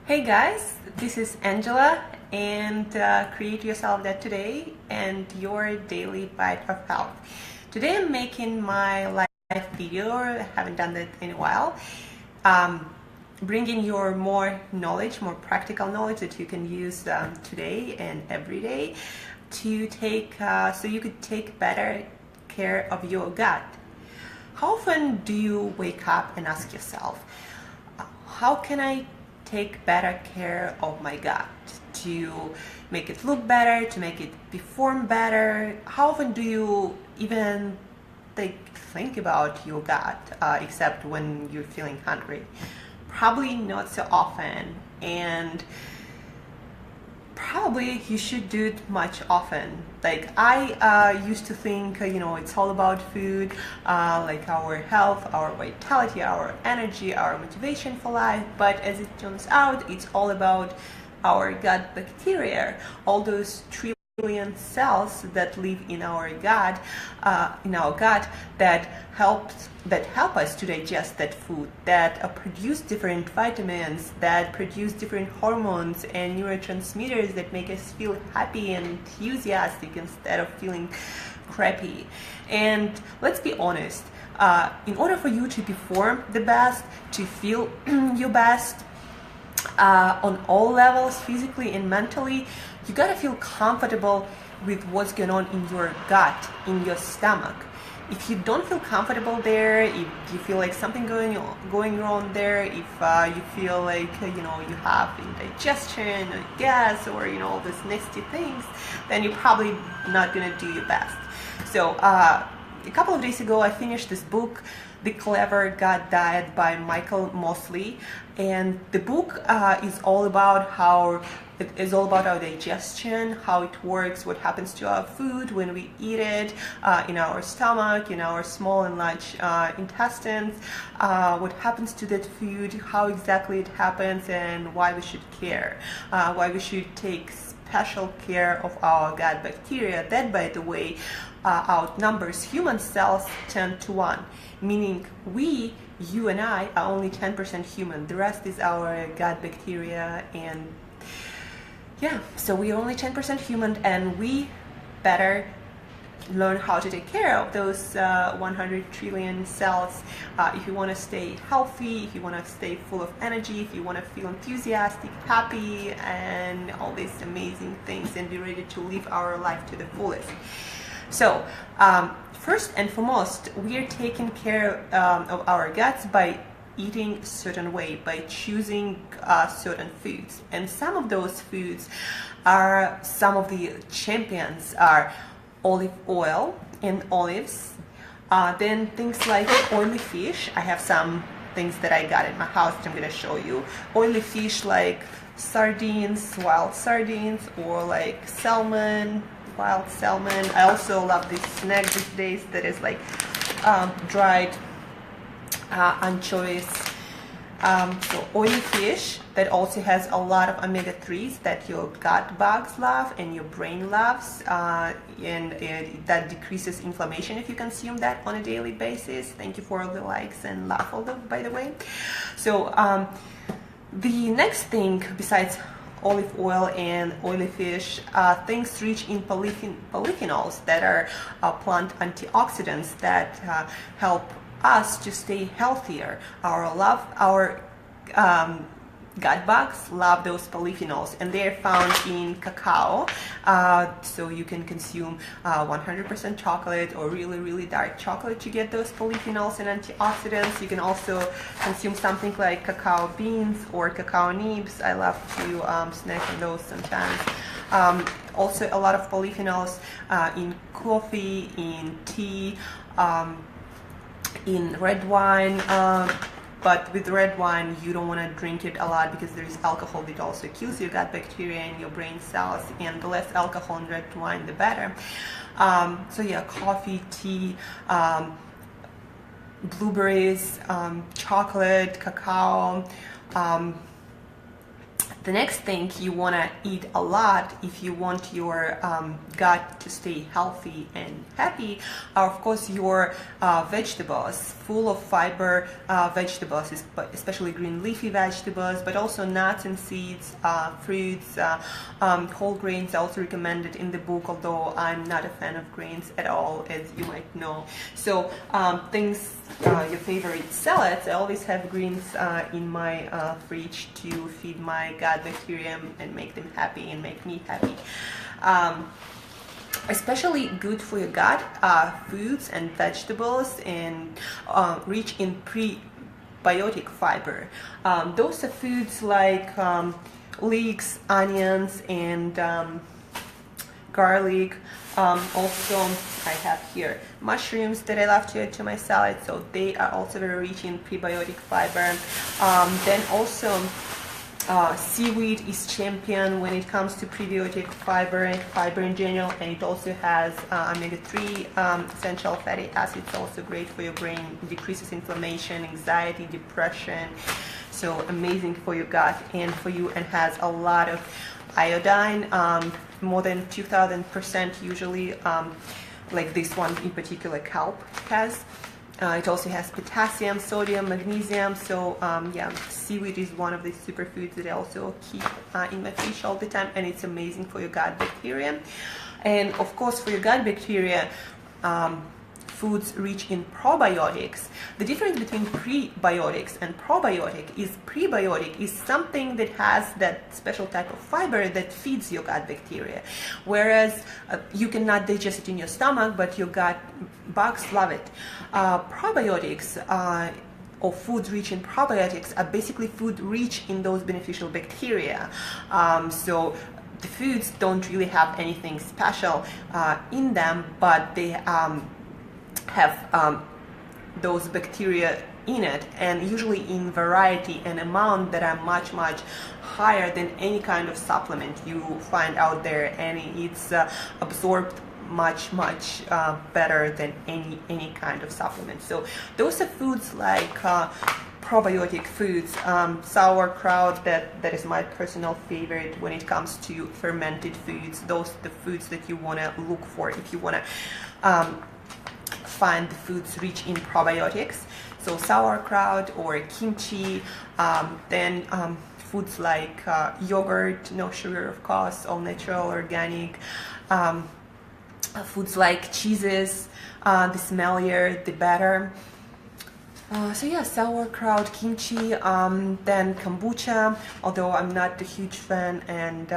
Hey guys, this is Angela and Create Yourself That Today and your daily bite of health. Today I'm making my live video, I haven't done that in a while, bringing your more knowledge, more practical knowledge that you can use today and every day to take, so you could take better care of your gut. How often do you wake up and ask yourself, how can I take better care of my gut to make it look better, to make it perform better? How often do you even think about your gut, except when you're feeling hungry? Probably not so often, and probably you should do it much often. Like I used to think, it's all about food, like our health, our vitality, our energy, our motivation for life. But as it turns out, it's all about our gut bacteria, all those trillion cells that live in our gut, that help us to digest that food, that produce different vitamins, that produce different hormones and neurotransmitters that make us feel happy and enthusiastic instead of feeling crappy. And let's be honest, in order for you to perform the best, to feel your best, on all levels, physically and mentally, you gotta feel comfortable with what's going on in your gut, in your stomach. If you don't feel comfortable there, if you feel like something going wrong there, if you feel like you have indigestion or gas or all these nasty things, then you're probably not gonna do your best. So a couple of days ago, I finished this book, The Clever Gut Diet by Michael Mosley, and the book is all about our digestion, how it works, what happens to our food when we eat it, in our stomach, in our small and large intestines, what happens to that food, how exactly it happens, and why we should care, why we should take special care of our gut bacteria that, by the way, outnumbers human cells 10 to 1, meaning you and I are only 10% human. The rest is our gut bacteria, and so we're only 10% human, and we better learn how to take care of those 100 trillion cells if you want to stay healthy, if you want to stay full of energy, if you want to feel enthusiastic, happy, and all these amazing things, and be ready to live our life to the fullest. So first and foremost, we are taking care of our guts by eating a certain way, by choosing certain foods. And some of those foods are, some of the champions are olive oil and olives, then things like oily fish. I have some things that I got in my house that I'm going to show you. Oily fish like sardines, wild sardines, or like salmon, wild salmon. I also love this snack these days that is like dried anchovies. So oily fish that also has a lot of omega-3s that your gut bugs love and your brain loves, and that decreases inflammation if you consume that on a daily basis. Thank you for all the likes and love, by the way. So the next thing besides olive oil and oily fish, things rich in polyphenols that are plant antioxidants that help us to stay healthier. Our gut bugs love those polyphenols, and they're found in cacao. So you can consume 100% chocolate or really, really dark chocolate to get those polyphenols and antioxidants. You can also consume something like cacao beans or cacao nibs. I love to snack on those sometimes. Also a lot of polyphenols in coffee, in tea, in red wine, but with red wine you don't want to drink it a lot because there is alcohol that also kills your gut bacteria and your brain cells, and the less alcohol in red wine the better. So yeah, coffee, tea, blueberries, chocolate, cacao, The next thing you want to eat a lot if you want your gut to stay healthy and happy are, of course, your vegetables, full of fiber vegetables, especially green leafy vegetables, but also nuts and seeds, fruits, whole grains also recommended in the book, although I'm not a fan of grains at all, as you might know. So things, your favorite salads, I always have greens in my fridge to feed my gut bacteria and make them happy and make me happy. Especially good for your gut foods and vegetables and rich in prebiotic fiber. Those are foods like leeks, onions, and garlic. Also, I have here mushrooms that I love to add to my salad, so they are also very rich in prebiotic fiber. Then also, seaweed is champion when it comes to prebiotic fiber in general, and it also has omega-3 essential fatty acids, also great for your brain, decreases inflammation, anxiety, depression, so amazing for your gut and for you, and has a lot of iodine, more than 2000% usually, like this one in particular, kelp has. It also has potassium, sodium, magnesium, so yeah, seaweed is one of the superfoods that I also keep in my fridge all the time, and it's amazing for your gut bacteria. And of course, for your gut bacteria, foods rich in probiotics. The difference between prebiotics and probiotic is prebiotic is something that has that special type of fiber that feeds your gut bacteria, whereas you cannot digest it in your stomach, but your gut bugs love it. Probiotics or foods rich in probiotics are basically food rich in those beneficial bacteria. So the foods don't really have anything special in them, but they have those bacteria in it, and usually in variety and amount that are much higher than any kind of supplement you find out there, and it's absorbed much better than any kind of supplement. So those are foods like probiotic foods, sauerkraut, that is my personal favorite when it comes to fermented foods. Those are the foods that you want to look for if you want to find the foods rich in probiotics. So sauerkraut or kimchi, then foods like yogurt, no sugar of course, all natural, organic, foods like cheeses, the smellier the better. So yeah, sauerkraut, kimchi, then kombucha, although I'm not a huge fan, and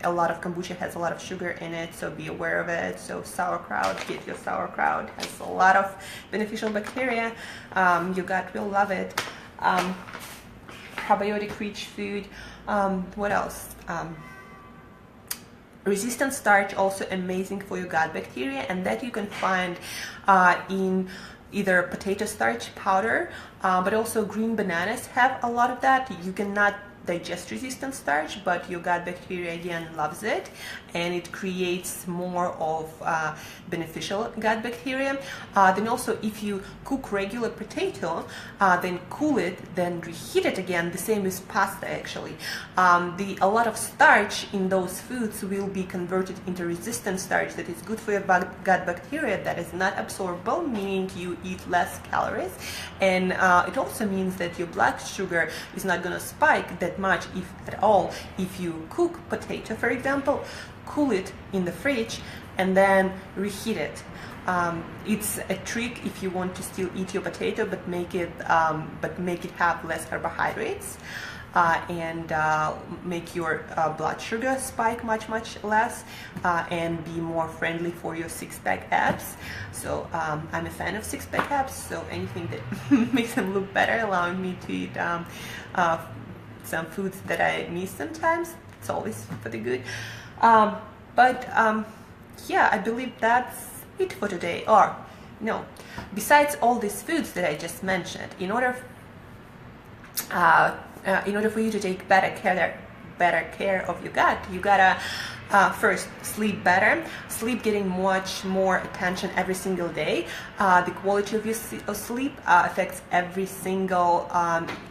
a lot of kombucha has a lot of sugar in it, so be aware of it. So sauerkraut, get your sauerkraut, has a lot of beneficial bacteria, your gut will love it. Probiotic rich food, what else? Resistant starch, also amazing for your gut bacteria, and that you can find in either potato starch powder, but also green bananas have a lot of that. You cannot digest resistant starch, but your gut bacteria again loves it, and it creates more of beneficial gut bacteria. Then also, if you cook regular potato, then cool it, then reheat it again, the same as pasta actually. A lot of starch in those foods will be converted into resistant starch that is good for your gut bacteria, that is not absorbable, meaning you eat less calories, and it also means that your blood sugar is not going to spike that much, if at all, if you cook potato, for example, cool it in the fridge and then reheat it. It's a trick if you want to still eat your potato, but make it have less carbohydrates, and make your blood sugar spike much less, and be more friendly for your six-pack abs. So I'm a fan of six-pack abs, so anything that makes them look better, allowing me to eat some foods that I miss sometimes, it's always for the good. Yeah, I believe that's it for today. Or no, besides all these foods that I just mentioned, in order for you to take better care of your gut, you gotta First, sleep better. Sleep getting much more attention every single day. The quality of your sleep affects every single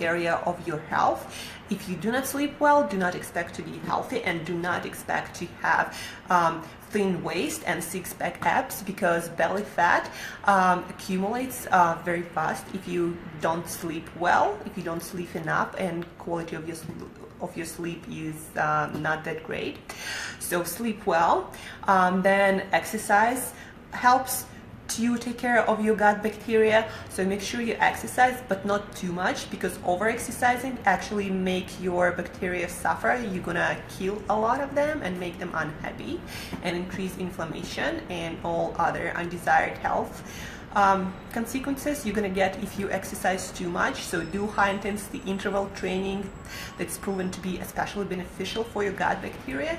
area of your health. If you do not sleep well, do not expect to be healthy, and do not expect to have thin waist and six-pack abs, because belly fat accumulates very fast if you don't sleep well, if you don't sleep enough, and quality of your sleep is not that great. So sleep well. Then exercise helps to take care of your gut bacteria. So make sure you exercise, but not too much, because over exercising actually make your bacteria suffer. You're gonna kill a lot of them and make them unhappy and increase inflammation and all other undesired health consequences you're gonna get if you exercise too much. So do high intensity interval training that's proven to be especially beneficial for your gut bacteria,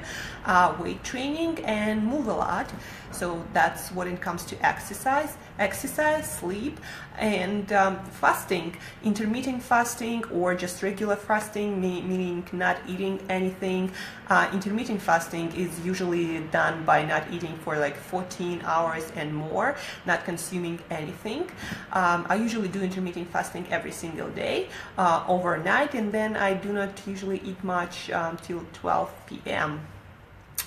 weight training, and move a lot. So that's what it comes to exercise, sleep, and fasting. Intermittent fasting or just regular fasting, meaning not eating anything. Intermittent fasting is usually done by not eating for like 14 hours and more, not consuming anything. I usually do intermittent fasting every single day overnight, and then I do not usually eat much till 12 p.m.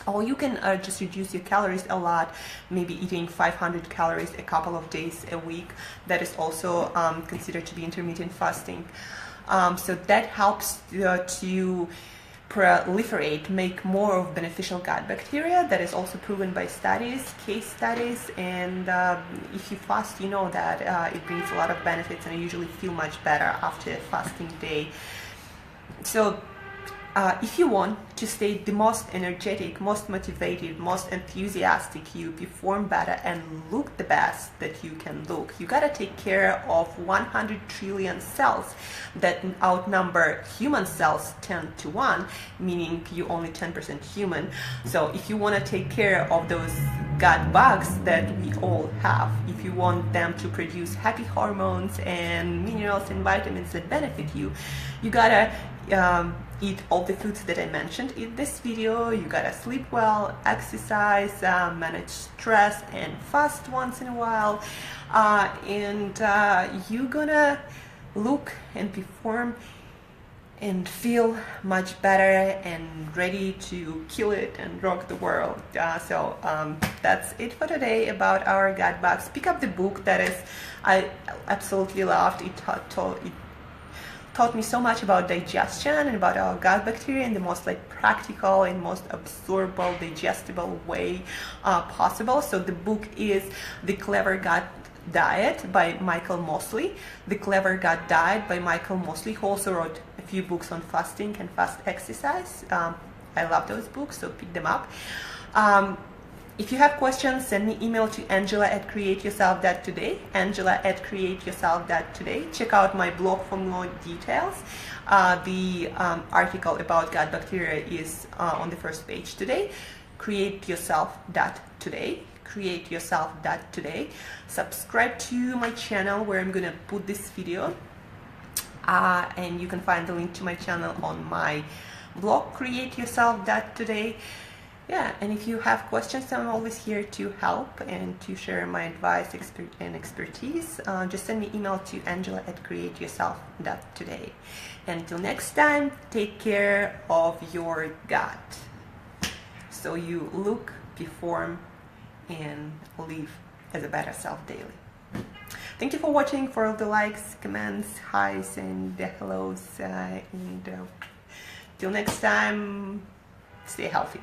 Or you can just reduce your calories a lot, maybe eating 500 calories a couple of days a week. That is also considered to be intermittent fasting. So that helps to proliferate, make more of beneficial gut bacteria. That is also proven by studies, case studies, and if you fast, you know that it brings a lot of benefits, and I usually feel much better after a fasting day. So if you want to stay the most energetic, most motivated, most enthusiastic, you perform better and look the best that you can look, you gotta take care of 100 trillion cells that outnumber human cells 10 to 1, meaning you only 10% human. So if you want to take care of those gut bugs that we all have, if you want them to produce happy hormones and minerals and vitamins that benefit you, you gotta eat all the foods that I mentioned in this video. You gotta sleep well, exercise, manage stress, and fast once in a while, and you're gonna look and perform and feel much better and ready to kill it and rock the world. So that's it for today about our gut bugs. Pick up the book I absolutely loved. It taught me so much about digestion and about our gut bacteria in the most practical and most absorbable, digestible way possible. So the book is The Clever Gut Diet by Michael Mosley. The Clever Gut Diet by Michael Mosley, who also wrote a few books on fasting and fast exercise. I love those books, so pick them up. If you have questions, send me email to angela@createyourself.today, angela@createyourself.today. Check out my blog for more details. The article about gut bacteria is on the first page today. createyourself.today, createyourself.today. Subscribe to my channel where I'm gonna put this video, and you can find the link to my channel on my blog, createyourself.today. Yeah, and if you have questions, I'm always here to help and to share my advice and expertise. Just send me email to angela@createyourself.today. Until next time, take care of your gut so you look, perform, and live as a better self daily. Thank you for watching, for all the likes, comments, highs, and the hellos. And till next time, stay healthy.